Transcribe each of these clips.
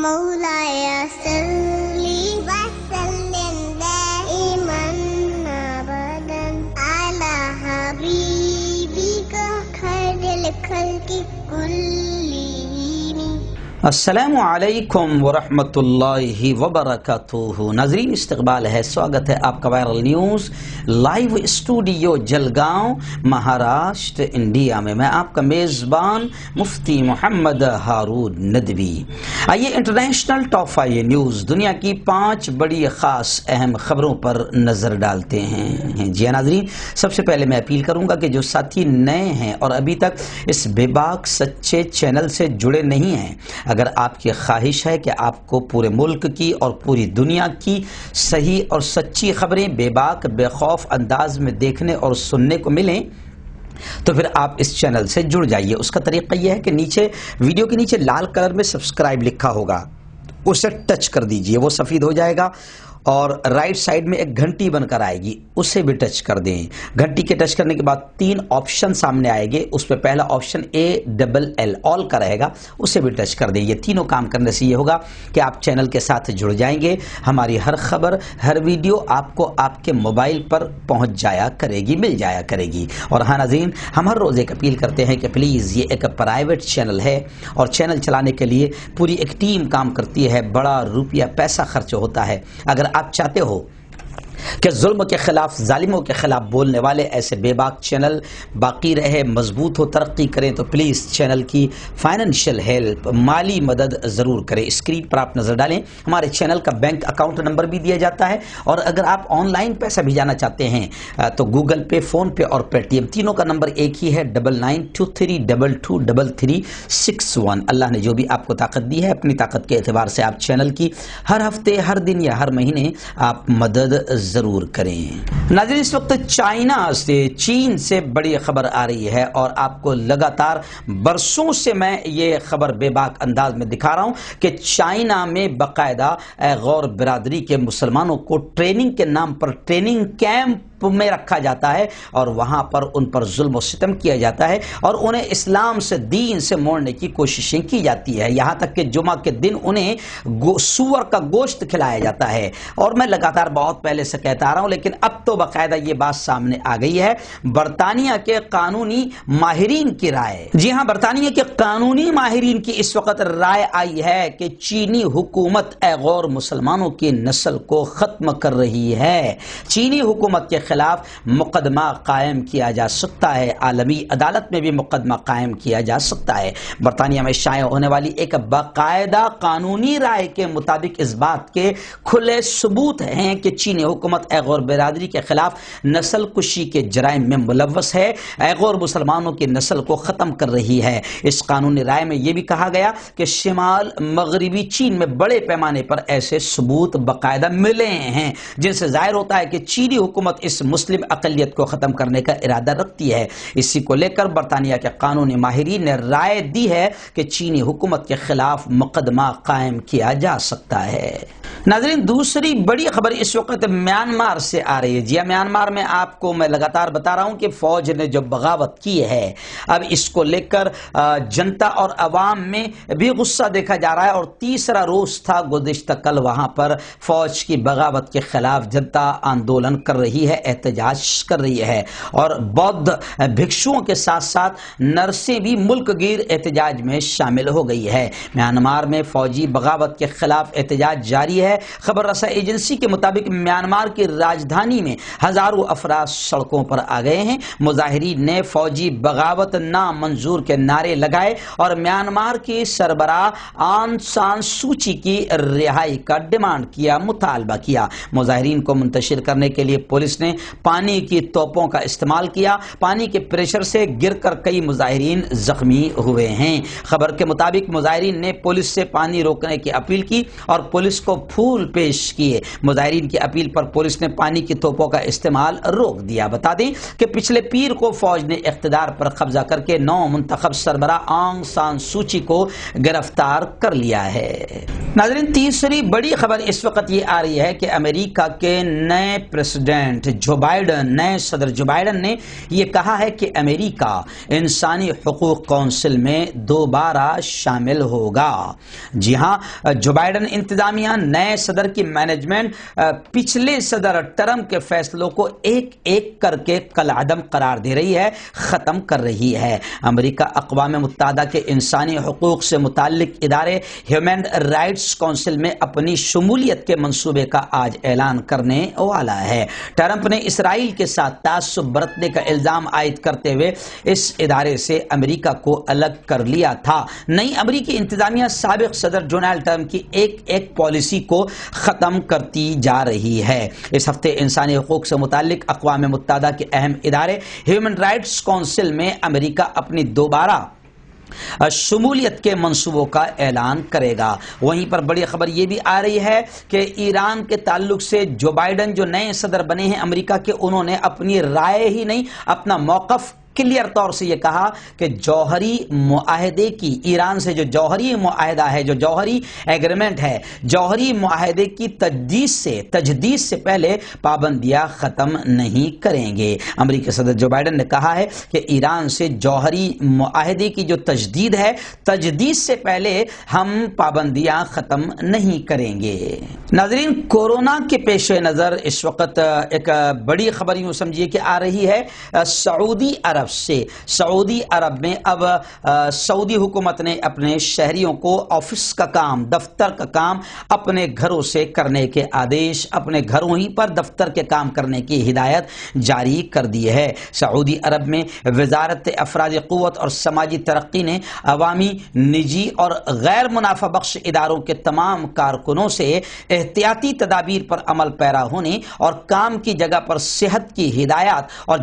مولاي صل وسلم دائما ابدا على حبيبك خير الخلق كلهم۔ السلام علیکم ورحمۃ اللہ وبرکاتہ۔ ناظرین استقبال ہے، سواگت ہے آپ کا viral news live studio Jalgaon Maharashtra India میں۔ میں آپ کا میزبان مفتی محمد ہارون ندوی۔ آئیے انٹرنیشنل ٹاپ 5 نیوز، دنیا کی 5 بڑی خاص اہم خبروں پر نظر ڈالتے ہیں۔ جی ناظرین، سب سے پہلے میں اپیل کروں گا کہ جو ساتھی نئے ہیں اور ابھی تک اس بے باک سچے چینل سے جڑے نہیں ہیں، اگر آپ کی خواہش ہے کہ آپ کو پورے ملک کی اور پوری دنیا کی صحیح اور سچی خبریں بے باک بے خوف انداز میں دیکھنے اور سننے کو ملیں، تو پھر آپ اس چینل سے جڑ جائیے۔ اس کا طریقہ یہ ہے کہ نیچے ویڈیو کے نیچے لال کلر میں سبسکرائب لکھا ہوگا، اسے ٹچ کر دیجئے، وہ سفید ہو جائے گا، اور رائٹ سائڈ میں ایک گھنٹی بن کر آئے گی، اسے بھی ٹچ کر دیں۔ گھنٹی کے ٹچ کرنے کے بعد 3 آپشن سامنے آئے گے، اس پہ پہلا آپشن ALL آل کا رہے گا، اسے بھی ٹچ کر دیں۔ یہ تینوں کام کرنے سے یہ ہوگا کہ آپ چینل کے ساتھ جڑ جائیں گے، ہماری ہر خبر ہر ویڈیو آپ کو آپ کے موبائل پر پہنچ جایا کرے گی، مل جایا کرے گی۔ اور ہاں ناظرین، ہم ہر روز ایک اپیل کرتے ہیں کہ پلیز یہ ایک پرائیویٹ چینل ہے اور چینل چلانے کے لیے پوری ایک ٹیم کام کرتی ہے، بڑا روپیہ پیسہ خرچ ہوتا ہے۔ اگر آپ چاہتے ہو کہ ظلم کے خلاف، ظالموں کے خلاف بولنے والے ایسے بے باک چینل باقی رہے، مضبوط ہو، ترقی کریں، تو پلیز چینل کی فائنینشیل ہیلپ، مالی مدد ضرور کریں۔ اسکرین پر آپ نظر ڈالیں، ہمارے چینل کا بینک اکاؤنٹ نمبر بھی دیا جاتا ہے، اور اگر آپ آن لائن پیسہ بھیجانا چاہتے ہیں تو گوگل پے، فون پے اور پے ٹی ایم تینوں کا نمبر ایک ہی ہے، 9923222361۔ اللہ نے جو بھی آپ کو طاقت دی ہے، اپنی طاقت کے اعتبار سے آپ چینل کی ہر ہفتے، ہر دن یا ہر مہینے آپ مدد ضرور کریں۔ ناظرین، اس وقت چین سے بڑی خبر آ رہی ہے، اور آپ کو لگاتار برسوں سے میں یہ خبر بے باک انداز میں دکھا رہا ہوں کہ چائنا میں باقاعدہ غور برادری کے مسلمانوں کو ٹریننگ کے نام پر ٹریننگ کیمپ میں رکھا جاتا ہے، اور وہاں پر ان پر ظلم و ستم کیا جاتا ہے، اور انہیں اسلام سے، دین سے موڑنے کی کوششیں کی جاتی ہے، یہاں تک کہ جمعہ کے دن انہیں سور کا گوشت کھلایا جاتا ہے۔ اور میں لگاتار بہت پہلے سے کہتا آ رہا ہوں، لیکن اب تو باقاعدہ یہ بات سامنے آ گئی ہے۔ برطانیہ کے قانونی ماہرین کی رائے، جی ہاں، برطانیہ کے قانونی ماہرین کی اس وقت رائے آئی ہے کہ چینی حکومت غور مسلمانوں کی نسل کو ختم کر رہی ہے۔ چینی حکومت کے خلاف مقدمہ قائم کیا جا سکتا ہے، عالمی عدالت میں بھی مقدمہ قائم کیا جا سکتا ہے۔ برطانیہ میں شائع ہونے والی ایک باقاعدہ قانونی رائے کے مطابق اس بات کے کھلے ثبوت ہیں کہ چینی حکومت غور برادری کے خلاف نسل کشی کے جرائم میں ملوث ہے، غور مسلمانوں کی نسل کو ختم کر رہی ہے۔ اس قانونی رائے میں یہ بھی کہا گیا کہ شمال مغربی چین میں بڑے پیمانے پر ایسے ثبوت باقاعدہ ملے ہیں، جن سے ظاہر ہوتا ہے کہ چینی حکومت اس مسلم اقلیت کو ختم کرنے کا ارادہ رکھتی ہے۔ اسی کو لے کر برطانیہ کے قانونی ماہرین نے رائے دی ہے کہ چینی حکومت کے خلاف مقدمہ قائم کیا جا سکتا ہے۔ ناظرین، دوسری بڑی خبر اس وقت میانمار سے آ رہی ہے۔ جی میانمار میں آپ کو میں لگاتار بتا رہا ہوں کہ فوج نے جو بغاوت کی ہے، اب اس کو لے کر جنتا اور عوام میں بھی غصہ دیکھا جا رہا ہے، اور تیسرا روز تھا گزشتہ کل، وہاں پر فوج کی بغاوت کے خلاف جنتا آندولن کر رہی ہے، احتجاج کر رہی ہے، اور بودھ بھکشوؤں کے ساتھ ساتھ نرسیں بھی ملک گیر احتجاج میں شامل ہو گئی ہے۔ میانمار میں فوجی بغاوت کے خلاف احتجاج جاری ہے۔ خبر رساں ایجنسی کے مطابق میانمار کی راجدھانی میں ہزاروں افراد سڑکوں پر آ گئے ہیں۔ مظاہرین نے فوجی بغاوت نامنظور کے نعرے لگائے اور میانمار کی سربراہ آن سان سوچی کی رہائی کا ڈیمانڈ کیا، مطالبہ کیا۔ مظاہرین کو منتشر کرنے کے لیے پولیس نے پانی کی توپوں کا استعمال کیا۔ پانی کے پریشر سے گر کر کئی مظاہرین زخمی ہوئے ہیں۔ خبر کے مطابق مظاہرین نے پولیس سے پانی روکنے کی اپیل کی اور پولیس کو پھول پیش کیے۔ مظاہرین کی اپیل پر پولیس نے پانی کی توپوں کا استعمال روک دیا۔ بتا دیں کہ پچھلے پیر کو فوج نے اقتدار پر قبضہ کر کے نو منتخب سربراہ آنگ سان سوچی کو گرفتار کر لیا ہے۔ ناظرین، تیسری بڑی خبر اس وقت یہ آ رہی ہے کہ امریکہ کے نئے پریزیڈنٹ نئے صدر جو بائیڈن نے یہ کہا ہے کہ امریکہ انسانی حقوق کونسل میں دوبارہ شامل ہوگا۔ جی ہاں، جو بائیڈن انتظامیہ نئے صدر کی مینجمنٹ پچھلے صدر ٹرمپ کے فیصلوں کو ایک ایک کر کے کالعدم قرار دے رہی ہے، ختم کر رہی ہے۔ امریکہ اقوام متحدہ کے انسانی حقوق سے متعلق ادارے ہیومن رائٹس کونسل میں اپنی شمولیت کے منصوبے کا آج اعلان کرنے والا ہے۔ ٹرمپ نے اسرائیل کے ساتھ تعصب برتنے کا الزام عائد کرتے ہوئے اس ادارے سے امریکہ کو الگ کر لیا تھا۔ نئی امریکی انتظامیہ سابق صدر ڈونلڈ ٹرمپ کی ایک پالیسی کو ختم کرتی جا رہی ہے۔ اس ہفتے انسانی حقوق سے متعلق اقوام متحدہ کے اہم ادارے ہیومن رائٹس کونسل میں امریکہ اپنی دوبارہ شمولیت کے منصوبوں کا اعلان کرے گا۔ وہیں پر بڑی خبر یہ بھی آ رہی ہے کہ ایران کے تعلق سے جو بائیڈن جو نئے صدر بنے ہیں امریکہ کے، انہوں نے اپنی رائے ہی نہیں، اپنا موقف کلیئر طور سے یہ کہا کہ جوہری معاہدے کی، ایران سے جو جوہری معاہدہ ہے، جو جوہری ایگریمنٹ ہے، جوہری معاہدے کی تجدید سے پہلے پابندیاں ختم نہیں کریں گے۔ امریکی صدر جو بائیڈن نے کہا ہے کہ ایران سے جوہری معاہدے کی جو تجدید ہے، تجدید سے پہلے ہم پابندیاں ختم نہیں کریں گے۔ ناظرین، کورونا کے پیش نظر اس وقت ایک بڑی خبر یوں سمجھیے کہ آ رہی ہے سعودی عرب سے۔ سعودی عرب میں اب سعودی حکومت نے اپنے شہریوں کو آفس کا کام، دفتر کا کام اپنے گھروں سے کرنے کے آدیش، اپنے گھروں ہی پر دفتر کے کام کرنے کی ہدایت جاری کر دی ہے۔ سعودی عرب میں وزارت افرادی قوت اور سماجی ترقی نے عوامی، نجی اور غیر منافع بخش اداروں کے تمام کارکنوں سے احتیاطی تدابیر پر عمل پیرا ہونے اور کام کی جگہ پر صحت کی ہدایات اور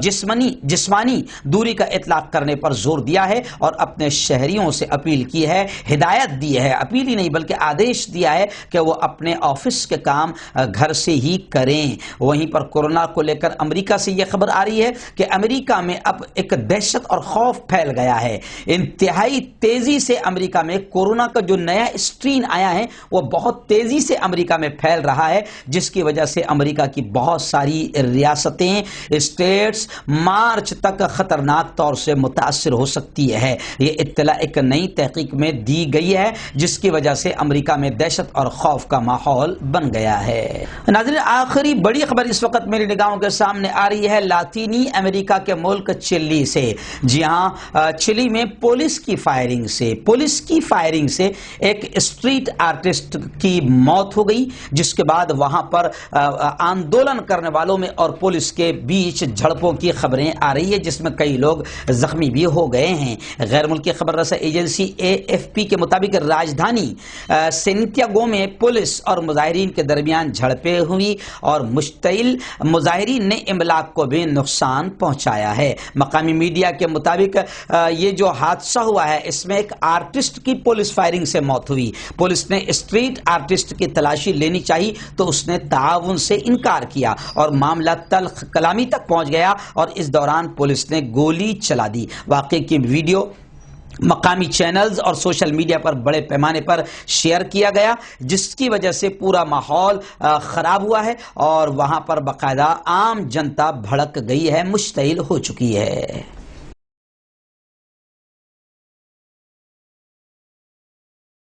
جسمانی دوری کا اطلاق کرنے پر زور دیا ہے اور اپنے شہریوں سے اپیل کی ہے، ہدایت دی ہے، اپیل ہی نہیں بلکہ آدیش دیا ہے کہ وہ اپنے آفس کے کام گھر سے ہی کریں۔ وہیں پر کورونا کو لے کر امریکہ سے یہ خبر آ رہی ہے کہ امریکہ میں اب ایک دہشت اور خوف پھیل گیا ہے۔ انتہائی تیزی سے امریکہ میں کورونا کا جو نیا اسٹرین آیا ہے وہ بہت تیزی سے امریکہ میں پھیل رہا ہے، جس کی وجہ سے امریکہ کی بہت ساری ریاستیں، اسٹیٹس مارچ تک خطرناک طور سے متاثر ہو سکتی ہے۔ یہ اطلاع ایک نئی تحقیق میں دی گئی ہے جس کی وجہ سے امریکہ میں دہشت اور خوف کا ماحول بن گیا ہے۔ ناظرین، آخری بڑی خبر اس وقت میری نگاہوں کے سامنے آ رہی ہے لاطینی امریکہ کے ملک چلی سے۔ جی ہاں، چلی میں پولیس کی فائرنگ سے ایک اسٹریٹ آرٹسٹ کی موت ہو گئی، جس کے بعد وہاں پر آندولن کرنے والوں میں اور پولیس کے بیچ جھڑپوں کی خبریں آ رہی ہے، جس میں کئی لوگ زخمی بھی ہو گئے ہیں۔ غیر ملکی خبر رساں ایجنسی AFP کے مطابق راجدھانی سینتیاگو میں پولیس اور مظاہرین کے درمیان جھڑپیں ہوئی اور مشتعل مظاہرین نے املاک کو بھی نقصان پہنچایا ہے۔ مقامی میڈیا کے مطابق یہ جو حادثہ ہوا ہے اس میں ایک آرٹسٹ کی پولیس فائرنگ سے موت ہوئی۔ پولیس نے اسٹریٹ آرٹسٹ کی تلاشی لینی چاہی تو اس نے تعاون سے انکار کیا اور معاملہ تلخ کلامی تک پہنچ گیا اور اس دوران پولیس نے گولی چلا دی۔ واقعے کی ویڈیو مقامی چینلز اور سوشل میڈیا پر بڑے پیمانے پر شیئر کیا گیا، جس کی وجہ سے پورا ماحول خراب ہوا ہے اور وہاں پر باقاعدہ عام جنتا بھڑک گئی ہے، مشتعل ہو چکی ہے۔